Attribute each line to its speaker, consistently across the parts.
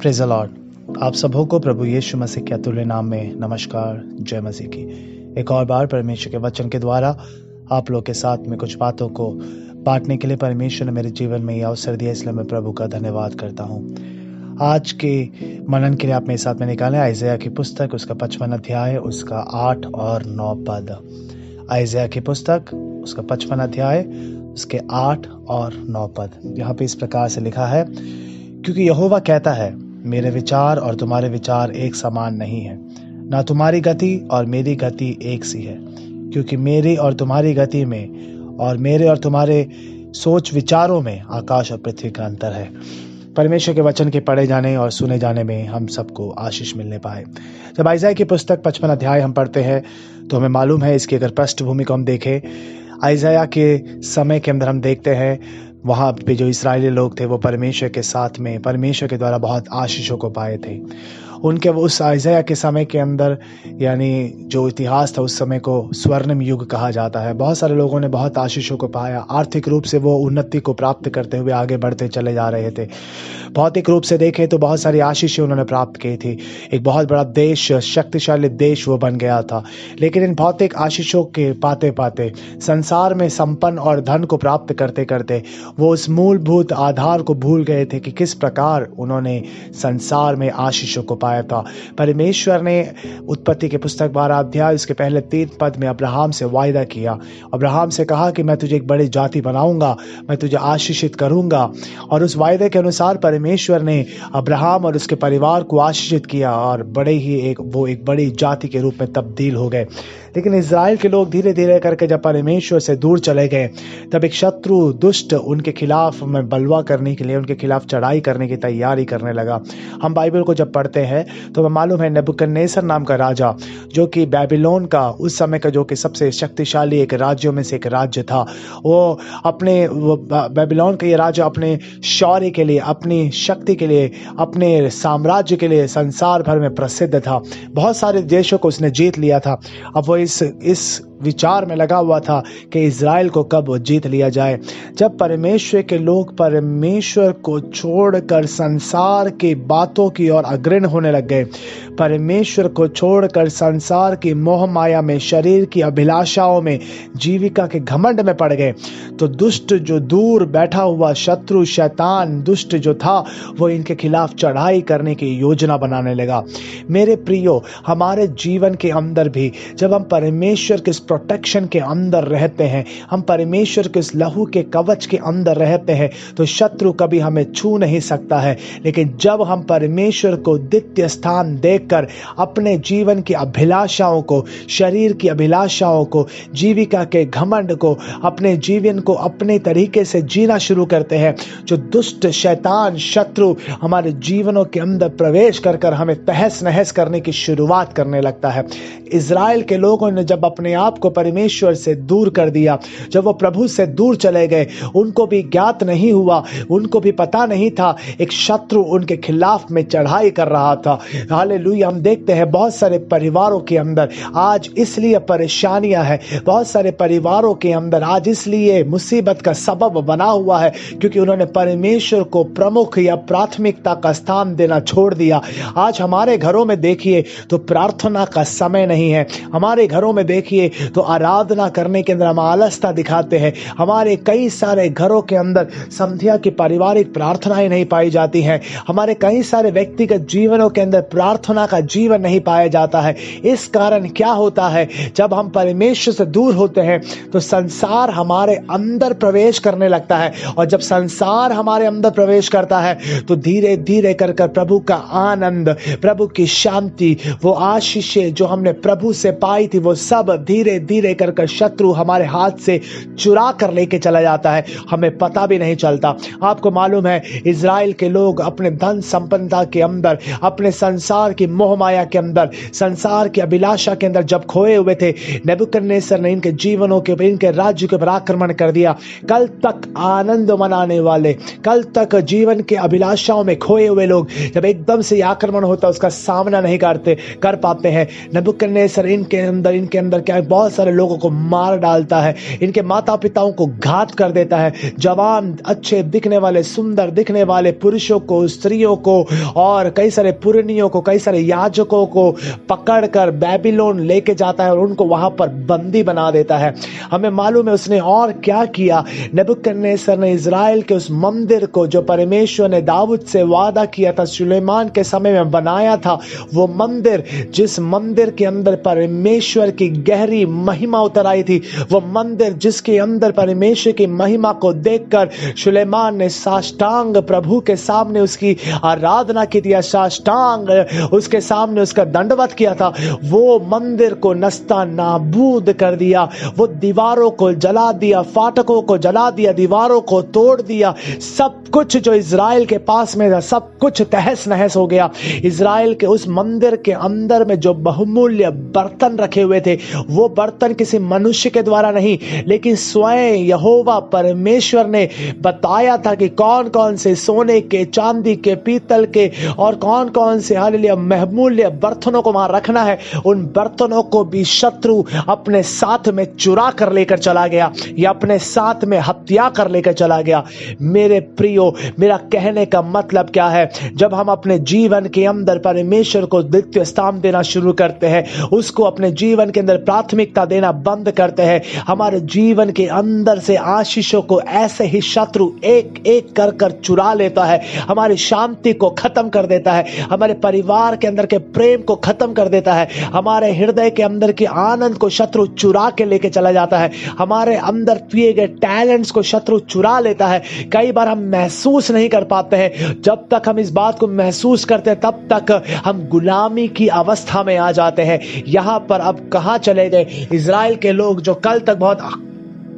Speaker 1: Praise the Lord. आप सबों को प्रभु यीशु मसीह के अतुल्य नाम में नमस्कार, जय मसीह की। एक और बार परमेश्वर के वचन के द्वारा आप लोग के साथ में कुछ बातों को बांटने के लिए परमेश्वर ने मेरे जीवन में यह अवसर दिया, इसलिए मैं प्रभु का धन्यवाद करता हूँ। आज के मनन के लिए आप मेरे साथ में निकालें आइज़ाया की पुस्तक, उसका 55 अध्याय, उसका 8 और 9 पद। आइज़ाया की पुस्तक, उसका 55 अध्याय, उसके 8 और 9 पद। यहाँ पे इस प्रकार से लिखा है, क्योंकि यहोवा कहता है, मेरे विचार और तुम्हारे विचार एक समान नहीं है, ना तुम्हारी गति और मेरी गति एक सी है। क्योंकि मेरी और तुम्हारी गति में और मेरे और तुम्हारे सोच विचारों में आकाश और पृथ्वी का अंतर है। परमेश्वर के वचन के पढ़े जाने और सुने जाने में हम सबको आशीष मिलने पाए। जब आइज़ाया की पुस्तक 55 अध्याय हम पढ़ते हैं तो हमें मालूम है, इसकी अगर पृष्ठभूमि को हम देखें, आइज़ाया के समय के अंदर हम देखते हैं वहाँ पे जो इस्राएली लोग थे वो परमेश्वर के साथ में परमेश्वर के द्वारा बहुत आशीषों को पाए थे। उनके उस आइज़ाया के समय के अंदर, यानी जो इतिहास था उस समय को स्वर्णिम युग कहा जाता है। बहुत सारे लोगों ने बहुत आशीषों को पाया। आर्थिक रूप से वो उन्नति को प्राप्त करते हुए आगे बढ़ते चले जा रहे थे। भौतिक रूप से देखें तो बहुत सारी आशीषें उन्होंने प्राप्त की थी। एक बहुत बड़ा देश, शक्तिशाली देश वो बन गया था। लेकिन इन भौतिक आशीषों के पाते पाते, संसार में संपन्न और धन को प्राप्त करते करते वो उस मूलभूत आधार को भूल गए थे कि किस प्रकार उन्होंने संसार में आशीषों को पाया था। परमेश्वर ने उत्पत्ति के पुस्तक 12 अध्याय उसके पहले 3 पद में अब्राहम से वायदा किया। अब्राहम से कहा कि मैं तुझे एक बड़ी जाति बनाऊंगा, मैं तुझे आशीषित करूंगा। और उस वायदे के अनुसार परमेश्वर ने अब्राहम और उसके परिवार को आशीषित किया और वो एक बड़ी जाति के रूप में तब्दील हो गए। लेकिन इज़राइल के लोग धीरे धीरे करके जब परमेश्वर से दूर चले गए, तब एक शत्रु दुष्ट उनके खिलाफ में बलवा करने के लिए, उनके खिलाफ चढ़ाई करने की तैयारी करने लगा। हम बाइबल को जब पढ़ते हैं तो हमें मालूम है, नेबुकदनेस्सर नाम का राजा, जो कि बेबीलोन का उस समय का जो कि सबसे शक्तिशाली एक राज्यों में से एक राज्य था, वो बेबीलोन का ये राजा अपने शौर्य के लिए, अपनी शक्ति के लिए, अपने साम्राज्य के लिए संसार भर में प्रसिद्ध था। बहुत सारे देशों को उसने जीत लिया था। अब वो इस विचार में लगा हुआ था कि इज़राइल को कब जीत लिया जाए। जब परमेश्वर के लोग परमेश्वर को छोड़कर संसार की बातों की ओर अग्रणी होने लग गए, परमेश्वर को छोड़कर संसार की मोह माया में, शरीर की अभिलाषाओं में, जीविका के घमंड में पड़ गए, तो दुष्ट जो दूर बैठा हुआ शत्रु, शैतान दुष्ट जो था, वो इनके खिलाफ चढ़ाई करने की योजना बनाने लगा। मेरे प्रियो, हमारे जीवन के अंदर भी जब हम परमेश्वर के प्रोटेक्शन के अंदर रहते हैं, हम परमेश्वर के इस लहू के कवच के अंदर रहते हैं, तो शत्रु कभी हमें छू नहीं सकता है। लेकिन जब हम परमेश्वर को द्वितीय स्थान देखकर अपने जीवन की अभिलाषाओं को, शरीर की अभिलाषाओं को, जीविका के घमंड को, अपने जीवन को अपने तरीके से जीना शुरू करते हैं, जो दुष्ट शैतान शत्रु हमारे जीवनों के अंदर प्रवेश कर कर हमें तहस नहस करने की शुरुआत करने लगता है। इज़राइल के लोगों ने जब अपने आप को परमेश्वर से दूर कर दिया, जब वो प्रभु से दूर चले गए, उनको भी ज्ञात नहीं हुआ, उनको भी पता नहीं था एक शत्रु उनके खिलाफ में चढ़ाई कर रहा था। हालेलुया। हम देखते हैं बहुत सारे परिवारों के अंदर आज इसलिए परेशानियां हैं, बहुत सारे परिवारों के अंदर आज इसलिए मुसीबत का सबब बना हुआ है, क्योंकि उन्होंने परमेश्वर को प्रमुख या प्राथमिकता का स्थान देना छोड़ दिया। आज हमारे घरों में देखिए तो प्रार्थना का समय नहीं है। हमारे घरों में देखिए तो आराधना करने के अंदर हम आलसता दिखाते हैं। हमारे कई सारे घरों के अंदर संध्या की पारिवारिक प्रार्थनाएं नहीं पाई जाती हैं। हमारे कई सारे व्यक्तिगत जीवनों के अंदर प्रार्थना का जीवन नहीं पाया जाता है। इस कारण क्या होता है, जब हम परमेश्वर से दूर होते हैं तो संसार हमारे अंदर प्रवेश करने लगता है, और जब संसार हमारे अंदर प्रवेश करता है तो धीरे धीरे कर प्रभु का आनंद, प्रभु की शांति, वो आशीषें जो हमने प्रभु से पाई थी, वो सब धीरे धीरे कर शत्रु हमारे हाथ से चुरा कर लेके चला जाता है, हमें पता भी नहीं चलता। आपको मालूम है, इज़राइल के लोग अपने धन संपन्नता के अंदर, अपने संसार की मोह माया के अंदर, संसार की अभिलाषा के अंदर जब खोए हुए थे, नेबुकदनेस्सर ने इनके जीवनों के ऊपर, इनके राज्य के ऊपर आक्रमण कर दिया। कल तक आनंद मनाने वाले, कल तक जीवन के अभिलाषाओं में खोए हुए लोग जब एकदम से आक्रमण होता है उसका सामना नहीं कर पाते हैं। नेबुकदनेस्सर इनके अंदर क्या है, बहुत सारे लोगों को मार डालता है, इनके माता पिताओं को घात कर देता है। जवान, अच्छे दिखने वाले, सुंदर दिखने वाले पुरुषों को, स्त्रियों को और कई सारे पुरनियों को, कई सारे याजकों को पकड़कर बेबीलोन लेके जाता है और उनको वहां पर बंदी बना देता है। हमें मालूम है उसने और क्या किया। नेबुकदनेस्सर ने इजराइल के उस मंदिर को जो परमेश्वर ने दाऊद से वादा किया था, सुलेमान के समय में बनाया था, वो मंदिर, जिस मंदिर के अंदर परमेश्वर की गहरी महिमा उतर आई थी, वो मंदिर जिसके अंदर परमेश्वर की महिमा को देखकर सुलेमान ने साष्टांग प्रभु के सामने उसकी आराधना की थी, साष्टांग उसके सामने उसका दंडवत किया था, वो मंदिर को नस्ता नाबूद कर दिया। वो दीवारों को जला दिया, फाटकों को जला दिया, दीवारों को तोड़ दिया। सब कुछ जो इजराइल के पास में था, सब कुछ तहस नहस हो गया। इजराइल के उस मंदिर के अंदर में जो बहुमूल्य बर्तन रखे हुए थे, वो बर्तन किसी मनुष्य के द्वारा नहीं, लेकिन स्वयं यहोवा परमेश्वर ने बताया था कि कौन कौन से सोने के, चांदी के, पीतल के और कौन कौन से हालेलुया बहुमूल्य बर्तनों को वहां रखना है। उन बर्तनों को भी शत्रु अपने साथ में चुरा कर लेकर चला गया या अपने साथ में हत्या कर लेकर चला गया। मेरे प्रियो, मेरा कहने का मतलब क्या है, जब हम अपने जीवन के अंदर परमेश्वर को द्वितीय स्थान देना शुरू करते हैं, उसको अपने जीवन के अंदर प्राथमिकता देना बंद करते हैं, हमारे जीवन के अंदर से आशीषों को ऐसे ही शत्रु एक एक कर कर चुरा लेता है, हमारी शांति को खत्म कर देता है, हमारे परिवार के अंदर के प्रेम को खत्म कर देता है, हमारे हृदय के अंदर के आनंद को शत्रु चुरा के लेके चला जाता है, हमारे अंदर पिए गए टैलेंट्स को शत्रु चुरा लेता है। कई बार हम महसूस नहीं कर पाते हैं, जब तक हम इस बात को महसूस करते हैं तब तक हम गुलामी की अवस्था में आ जाते हैं। यहां पर अब कहां चले गए इजराइल के लोग जो कल तक बहुत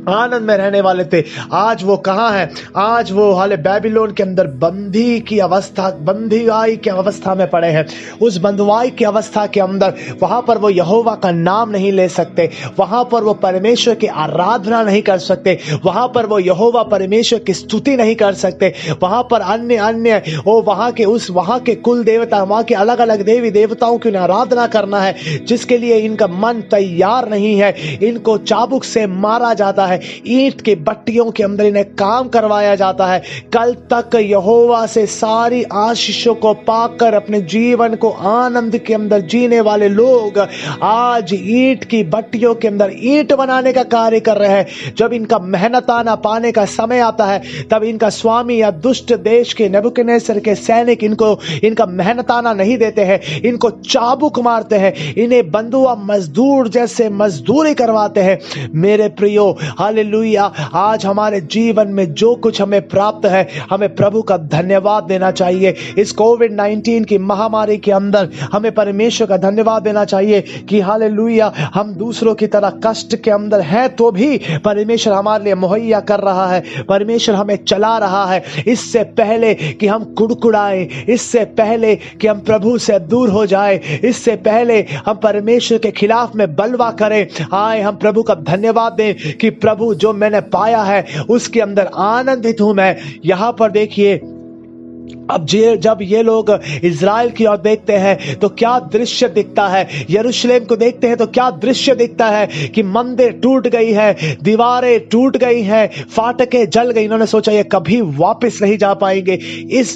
Speaker 1: आनंद में रहने वाले थे, आज वो कहां है? आज वो हाले बेबीलोन के अंदर बंदी की अवस्था, बंदीवाई की अवस्था में पड़े हैं। उस बंदवाई की अवस्था के अंदर वहां पर वो यहोवा का नाम नहीं ले सकते, वहां पर वो परमेश्वर की आराधना नहीं कर सकते, वहां पर वो यहोवा परमेश्वर की स्तुति नहीं कर सकते, वहां पर अन्य वो वहां के कुल देवता, वहां के अलग अलग देवी देवताओं की आराधना करना है, जिसके लिए इनका मन तैयार नहीं है। इनको चाबुक से मारा जाता है, ईंट के बट्टियों के अंदर इन्हें काम करवाया जाता है। कल तक यहोवा से सारी आशीषों को पाकर अपने जीवन को आनंद के अंदर जीने वाले लोग आज ईंट की बट्टियों के अंदर ईंट बनाने का कार्य कर रहे हैं। जब इनका मेहनताना पाने का समय आता है, तब इनका स्वामी या दुष्ट देश के नेबुकदनेस्सर के सैनिक इनका मेहनताना नहीं देते हैं, इनको चाबुक मारते हैं, इन्हें बंधुआ मजदूर जैसे मजदूरी करवाते हैं। मेरे प्रियो, हालेलुया, आज हमारे जीवन में जो कुछ हमें प्राप्त है, हमें प्रभु का धन्यवाद देना चाहिए। इस कोविड-19 की महामारी के अंदर हमें परमेश्वर का धन्यवाद देना चाहिए कि हालेलुया, हम दूसरों की तरह कष्ट के अंदर हैं तो भी परमेश्वर हमारे लिए मुहैया कर रहा है, परमेश्वर हमें चला रहा है। इससे पहले कि हम कुड़कुड़ाएं, इससे पहले कि हम प्रभु से दूर हो जाए, इससे पहले हम परमेश्वर के खिलाफ में बलवा करें, आए हम प्रभु का धन्यवाद दें कि प्रभु जो मैंने पाया है उसके अंदर आनंदित हूं मैं। यहां पर देखिए, अब जब ये लोग इजराइल की ओर देखते हैं तो क्या दृश्य दिखता है, यरूशलेम को देखते हैं तो क्या दृश्य दिखता है कि मंदिर टूट गई है, दीवारें टूट गई हैं, फाटकें जल गई। इन्होंने सोचा ये कभी वापस नहीं जा पाएंगे।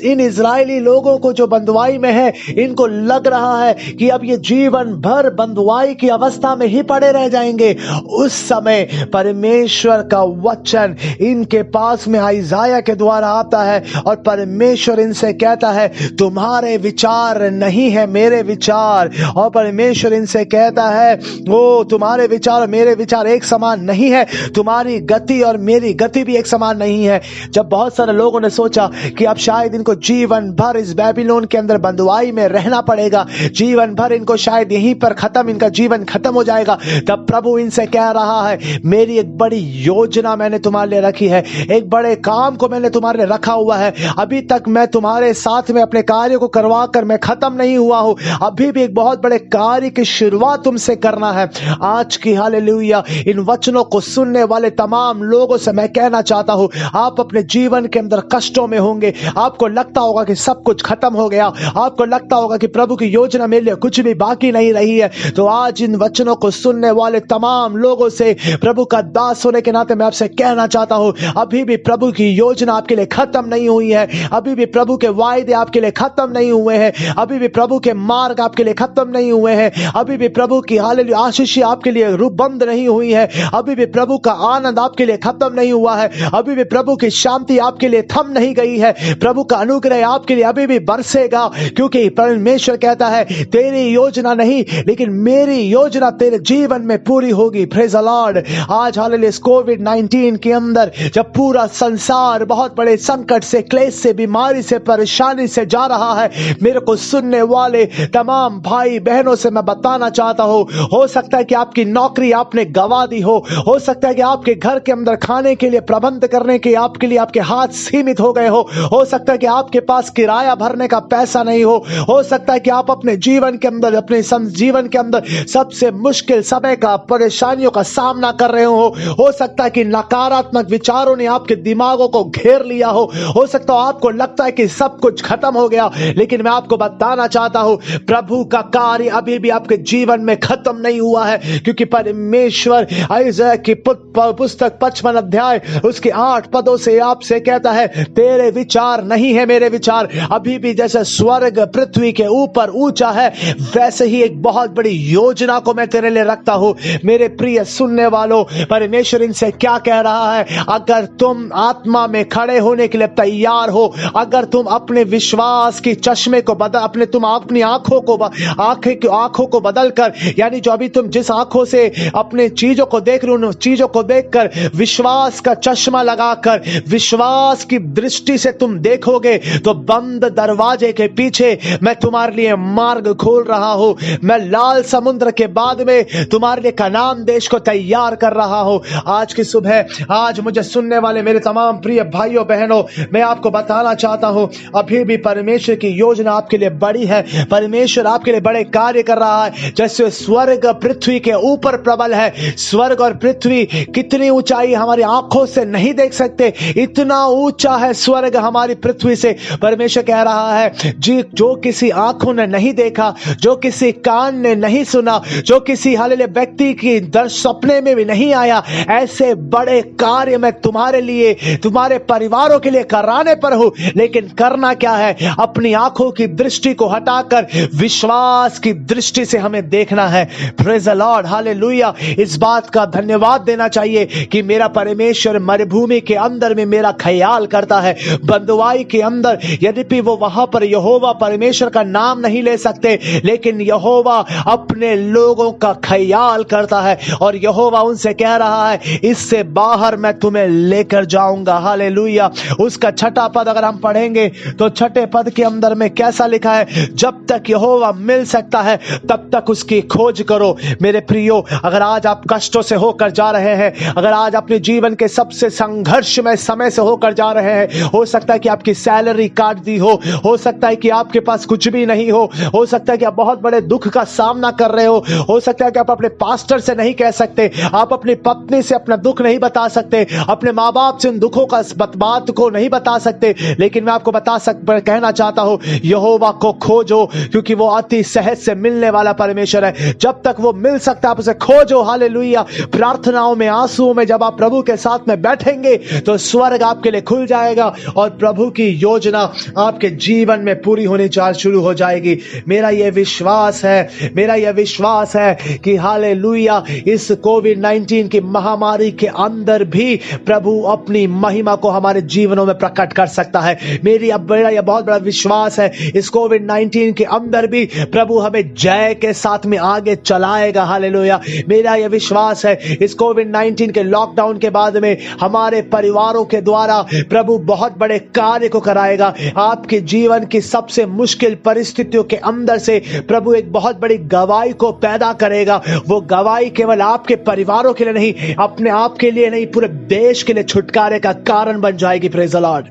Speaker 1: इन इजरायली लोगों को जो बंधुआई में है, इनको लग रहा है कि अब ये जीवन भर बंधुआई की अवस्था में ही पड़े रह जाएंगे। उस समय परमेश्वर का वचन इनके पास में इसाया के द्वारा आता है और परमेश्वर इनसे कहता है तुम्हारे विचार नहीं है मेरे विचार। और परमेश्वर इनसे कहता है ओ तुम्हारे विचार और मेरे विचार एक समान नहीं है, तुम्हारी गति और मेरी गति भी एक समान नहीं है। जब बहुत सारे लोगों ने सोचा कि अब शायद इनको जीवन भर इस बेबीलोन के अंदर बंधुआई में रहना पड़ेगा, जीवन भर इनको शायद यहीं पर इनका जीवन खत्म हो जाएगा, तब प्रभु इनसे कह रहा है मेरी एक बड़ी योजना मैंने तुम्हारे लिए रखी है, एक बड़े काम को मैंने तुम्हारे लिए रखा हुआ है। अभी तक मैं तुम्हारे तुम्हारे साथ में अपने कार्य को करवा कर मैं खत्म नहीं हुआ हूं, अभी भी एक बहुत बड़े कार्य की शुरुआत तुमसे करना है। आज की हालेलुया इन वचनों को सुनने वाले तमाम लोगों से मैं कहना चाहता हूं, आप अपने जीवन के अंदर कष्टों में होंगे, आपको लगता होगा कि सब कुछ खत्म हो गया, आपको लगता होगा कि प्रभु की योजना मेरे लिए कुछ भी बाकी नहीं रही है। तो आज इन वचनों को सुनने वाले तमाम लोगों से प्रभु का दास होने के नाते मैं आपसे कहना चाहता हूं, अभी भी प्रभु की योजना आपके लिए खत्म नहीं हुई है, अभी भी प्रभु के वायदे आपके लिए खत्म नहीं हुए हैं, अभी भी प्रभु के मार्ग आपके लिए खत्म नहीं हुए हैं, अभी भी प्रभु की हालेलुया आशीष आपके लिए रूप बंद नहीं हुई है, अभी भी प्रभु का आनंद आपके लिए खत्म नहीं हुआ है, अभी भी प्रभु की शांति आपके लिए थम नहीं गई है, प्रभु का अनुग्रह आपके लिए अभी भी बरसेगा, क्योंकि परमेश्वर कहता है तेरी योजना नहीं लेकिन मेरी योजना तेरे जीवन में पूरी होगी। Praise the Lord. आज हालेलुया कोविड-19 के अंदर जब पूरा संसार बहुत बड़े संकट से, क्लेश से, बीमारी से, परेशानी से जा रहा है, मेरे को सुनने वाले तमाम भाई बहनों से मैं बताना चाहता हूं, हो सकता है कि आपकी नौकरी आपने गवा दी हो सकता है कि आपके घर के अंदर खाने के लिए प्रबंध करने के आपके लिए आपके हाथ सीमित हो गए हो सकता है कि आपके पास किराया भरने का पैसा नहीं हो सकता है कि आप अपने जीवन के अंदर, अपने जीवन के अंदर सबसे मुश्किल समय का, परेशानियों का सामना कर रहे हो सकता है कि नकारात्मक विचारों ने आपके दिमागों को घेर लिया हो सकता है आपको लगता है कि सब कुछ खत्म हो गया, लेकिन मैं आपको बताना चाहता हूं प्रभु का कार्य अभी भी आपके जीवन में खत्म नहीं हुआ है, क्योंकि परमेश्वर यशायाह की पुस्तक 55 अध्याय उसके 8 पदों से आपसे कहता है, तेरे विचार नहीं है मेरे विचार। अभी भी जैसे स्वर्ग पृथ्वी के ऊपर ऊंचा है, वैसे ही एक बहुत बड़ी योजना को मैं तेरे लिए रखता हूं। मेरे प्रिय सुनने वालों, परमेश्वर इनसे क्या कह रहा है, अगर तुम आत्मा में खड़े होने के लिए तैयार हो, अगर तुम अपने विश्वास की चश्मे को बदल, अपनी आंखों को बदल कर, यानी जो अभी तुम जिस आंखों से अपने चीजों को देख रहे हो, उन चीजों को देखकर विश्वास का चश्मा लगाकर विश्वास की दृष्टि से तुम देखोगे, तो बंद दरवाजे के पीछे मैं तुम्हारे लिए मार्ग खोल रहा हूं। मैं लाल समुद्र के बाद में तुम्हारे लिए कनान देश को तैयार कर रहा हूं। आज की सुबह, आज मुझे सुनने वाले मेरे तमाम प्रिय भाइयों बहनों, मैं आपको बताना चाहता हूं, अभी भी परमेश्वर की योजना आपके लिए बड़ी है। परमेश्वर आपके लिए बड़े कार्य कर रहा है। जैसे स्वर्ग पृथ्वी के ऊपर प्रबल है, स्वर्ग और पृथ्वी कितनी ऊंचाई हमारी आंखों से नहीं देख सकते, इतना ऊंचा है स्वर्ग हमारी पृथ्वी से। परमेश्वर कह रहा है, जी जो किसी आंखों ने नहीं देखा, जो किसी कान ने नहीं सुना, जो किसी हालेलुया व्यक्ति की सपने में भी नहीं आया, ऐसे बड़े कार्य मैं तुम्हारे लिए, तुम्हारे परिवारों के लिए कराने पर हूं। लेकिन करना क्या है, अपनी आंखों की दृष्टि को हटाकर विश्वास की दृष्टि से हमें देखना है। Praise the Lord, hallelujah. इस बात का धन्यवाद देना चाहिए कि मेरा परमेश्वर मरुभूमि के अंदर में मेरा ख्याल करता है, बंदुआई के अंदर, यद्यपि वो वहां पर यहोवा परमेश्वर का नाम नहीं ले सकते, लेकिन यहोवा अपने लोगों का ख्याल करता है और यहोवा उनसे कह रहा है, इससे बाहर मैं तुम्हें लेकर जाऊंगा। हालेलुया। उसका 6ठा पद अगर हम पढ़ेंगे तो 6ठे पद के अंदर में कैसा लिखा है, जब तक यहोवा मिल सकता है तब तक उसकी खोज करो। मेरे प्रियो, अगर आज आप कष्टों से होकर जा रहे हैं, अगर आज अपने जीवन के सबसे संघर्षमय समय से होकर जा रहे हैं, हो सकता है कि आपकी सैलरी काट दी हो सकता है कि आपके पास कुछ भी नहीं हो सकता है कि आप बहुत बड़े दुख का सामना कर रहे हो सकता है कि आप अपने पास्टर से नहीं कह सकते, आप अपनी पत्नी से अपना दुख नहीं बता सकते, अपने माँ बाप से उन दुखों का बात को नहीं बता सकते, लेकिन मैं आपको कहना चाहता हूं, यहोवा को खोजो, क्योंकि वो अति सहज से मिलने वाला परमेश्वर है। जब तक वो मिल सकता है आप उसे खोजो। हालेलुया। प्रार्थनाओं में, आंसुओं में जब आप प्रभु के साथ में बैठेंगे तो स्वर्ग आपके लिए खुल जाएगा और प्रभु की योजना आपके जीवन में पूरी होनी शुरू हो जाएगी। मेरा यह विश्वास है कि हालेलुया, इस कोविड-19 की महामारी के अंदर भी प्रभु अपनी महिमा को हमारे जीवनों में प्रकट कर सकता है। मेरा यह बहुत बड़ा विश्वास है, इस कोविड-19 के अंदर भी प्रभु हमें जय के साथ में आगे चलाएगा। हालेलुया। मेरा यह विश्वास है, इस कोविड-19 के लॉकडाउन के बाद में हमारे परिवारों के द्वारा प्रभु बहुत बड़े कार्य को कराएगा। आपके जीवन की सबसे मुश्किल परिस्थितियों के अंदर से प्रभु एक बहुत बड़ी गवाही को पैदा करेगा। वो गवाही केवल आपके परिवारों के लिए नहीं, अपने आप के लिए नहीं, पूरे देश के लिए छुटकारे का कारण बन जाएगी। Praise the Lord.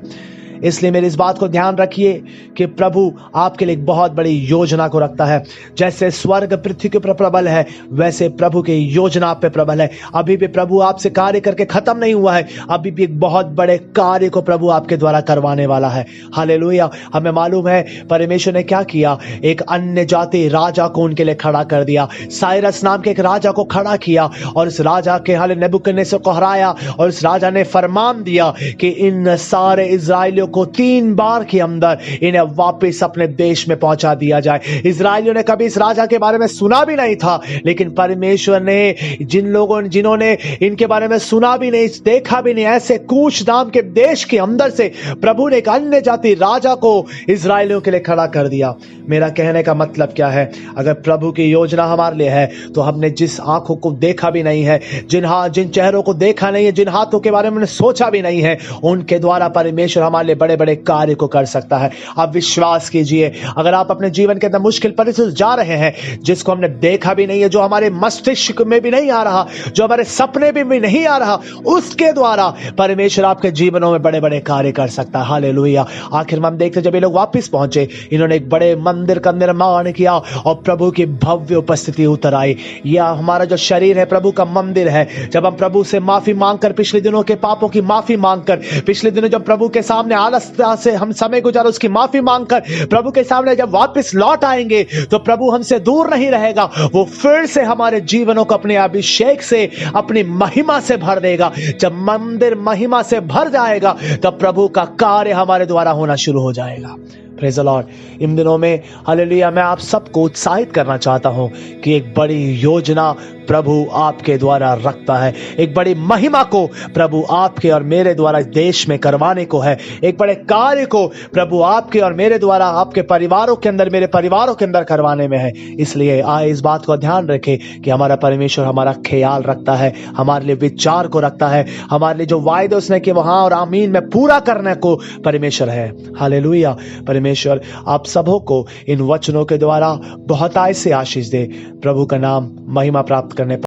Speaker 1: इसलिए मेरी इस बात को ध्यान रखिए कि प्रभु आपके लिए एक बहुत बड़ी योजना को रखता है। जैसे स्वर्ग पृथ्वी के ऊपर प्रबल है, वैसे प्रभु की योजना आप पे प्रबल है। अभी भी प्रभु आपसे कार्य करके खत्म नहीं हुआ है, अभी भी एक बहुत बड़े कार्य को प्रभु आपके द्वारा करवाने वाला है। हालेलुया। हमें मालूम है परमेश्वर ने क्या किया, एक अन्य जाति राजा को उनके लिए खड़ा कर दिया। साइरस नाम के एक राजा को खड़ा किया और उस राजा के हाले नेबुकदनेस्सर को हराया और उस राजा ने फरमान दिया कि इन सारे इजराइलियों को 3 बार के अंदर इन्हें वापस अपने देश में पहुंचा दिया जाए। इजराइलियों ने कभी इस राजा के बारे में सुना भी नहीं था, लेकिन परमेश्वर ने जिन्होंने इनके बारे में सुना भी नहीं, देखा भी नहीं, ऐसे कूश नाम के देश के अंदर से प्रभु ने एक अन्य जाति राजा को इजराइलियों के लिए खड़ा कर दिया। मेरा कहने का मतलब क्या है, अगर प्रभु की योजना हमारे लिए है तो हमने जिस आंखों को देखा भी नहीं है, जिन चेहरों को देखा नहीं है, जिन हाथों के बारे में सोचा भी नहीं है, उनके द्वारा परमेश्वर हमारे लिए बड़े बड़े कार्य को कर सकता है। आप विश्वास कीजिए, अगर आप अपने जीवन के अंदर मुश्किल परिस्थिति जा रहे हैं जिसको हमने देखा भी नहीं है, जो हमारे मस्तिष्क में भी नहीं आ रहा, जो हमारे सपने में भी नहीं आ रहा, उसके द्वारा परमेश्वर आपके जीवनों में बड़े बड़े कार्य कर सकता है। हालेलुया। आखिर में हम देखते जब ये लोग वापस पहुंचे, इन्होंने एक बड़े मंदिर का निर्माण किया और प्रभु की भव्य उपस्थिति उतर आई। यह हमारा जो शरीर है प्रभु का मंदिर है। जब हम प्रभु से माफी मांगकर, पिछले दिनों के पापों की माफी मांगकर, पिछले दिनों जब प्रभु के सामने आलस्यता से हम समय गुजारा उसकी माफी मांगकर प्रभु के सामने जब वापस लौट आएंगे तो प्रभु हमसे दूर नहीं रहेगा, वो फिर से हमारे जीवनों को अपने अभिषेक से, अपनी महिमा से भर देगा। जब मंदिर महिमा से भर जाएगा तब प्रभु का कार्य हमारे द्वारा होना शुरू हो जाएगा। Praise the Lord. इन दिनों में हालेलुया मैं आप सबको उत्साहित करना चाहता हूं कि एक बड़ी योजना प्रभु आपके द्वारा रखता है। एक बड़ी महिमा को प्रभु आपके और मेरे द्वारा देश में करवाने को है। एक बड़े कार्य को प्रभु आपके और मेरे द्वारा आपके परिवारों के अंदर, मेरे परिवारों के अंदर करवाने में है। इसलिए आए इस बात को ध्यान रखें कि हमारा परमेश्वर हमारा ख्याल रखता है, हमारे लिए विचार को रखता है, हमारे लिए जो वायदे उसने कि वहां और आमीन में पूरा करने को परमेश्वर है। हालेलुया। परमेश्वर आप सबों को इन वचनों के द्वारा बहुत ऐसे आशीष दे। प्रभु का नाम महिमा प्राप्त करने